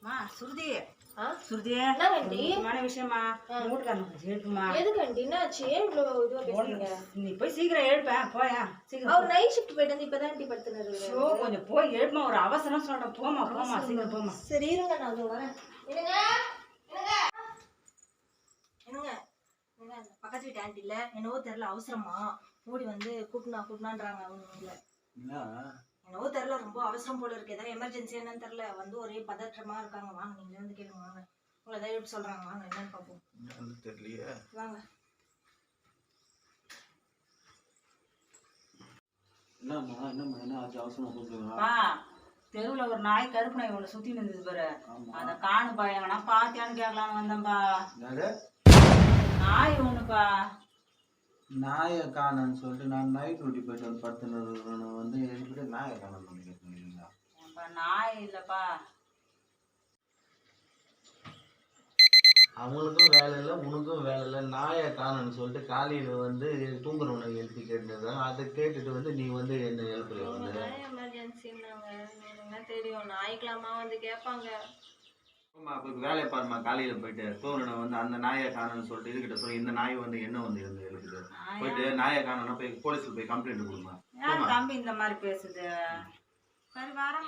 மா சுருதி சுருதி என்ன ஆண்டி முக்கியமான விஷயமா மூட்டுக்காரன் கொஞ்சம் எழுப்புமா. எதுக்கு ஆண்டி என்னாச்சு? ஏன் இவ்வளவு இதுவா பேசுறீங்க? நீ போய் சீக்கிரம் எழுப்பேன் போயா சீக்கிரம். அவர் நைட் ஷிஃப்ட் போயிட்டு வந்து இப்பதான் ஆண்டி படுத்துனாரு. கொஞ்சம் போய் எழுப்புமா, ஒரு அவசரம் சொல்றேன். போமா போமா சீக்கிரம் போமா. சரி இருங்க நான் அதோ வரேன். என்னங்க என்னங்க என்னங்க என்னங்க அந்த பக்கத்து வீட்டு ஆண்டி இல்ல என்னவோ தெரியல அவசரமா ஓடி வந்து கூட்டினான்றாங்க அவங்க இல்ல என்னவோ தெரியல ரொம்ப அவசரம் போல இருக்கு. ஏதாவது எமர்ஜென்சி என்னன்னு தெரியல வந்து ஒரே பதற்றமா இருக்காங்க. வாங்க நீங்க வந்து கேளுங்க வாங்க. உங்களை ஏதாவது எப்படி சொல்றாங்க வாங்க என்னன்னு பார்ப்போம். தெரியலையே வாங்க. என்னம்மா என்ன ஆச்சு அவசரமா கூப்பிடுங்க. தெருவுல ஒரு நாய் கருப்பு நாய் ஒண்ணு சுத்தி இருந்தது பாரு. அத காணுப்பா எங்கன்னா பாத்தியான்னு கேட்கலான்னு வந்தேன்பா. நாய் ஒண்ணுப்பா. நாயை காணன்னு சொல்லிட்டு நான் நைட் டியூட்டி போயிட்டு வந்து படுத்துன்னு வந்து எழுப்பிட்டு நாயை காணன்னு கேட்குறீங்களா? நாய் இல்லப்பா. அவங்களுக்கும் வேலை இல்லை உனக்கும் வேலை இல்லை. நாயை காணன்னு சொல்லிட்டு காலையில வந்து தூங்குறவனை எழுப்பி கேட்டுருக்காங்க. அதை கேட்டுட்டு வந்து நீ வந்து என்ன எழுப்புறிய வந்து எமர்ஜென்சின்னாங்க தெரியும். நாய்க்கலாமா வந்து கேட்பாங்க. வேலையை பாருமா. காலையில போயிட்டு தூங்குறவனை வந்து அந்த நாயை காணன்னு சொல்லிட்டு இதுகிட்ட சொல்லி இந்த நாய் வந்து என்ன வந்து இருந்து எழுப்புது போயிட்டு நாயை காணனா போய் போலீஸ்ல போய் கம்ப்ளைண்ட் கொடுமா. தம்பி இந்த மாதிரி பேசுது. சரி வரேன்.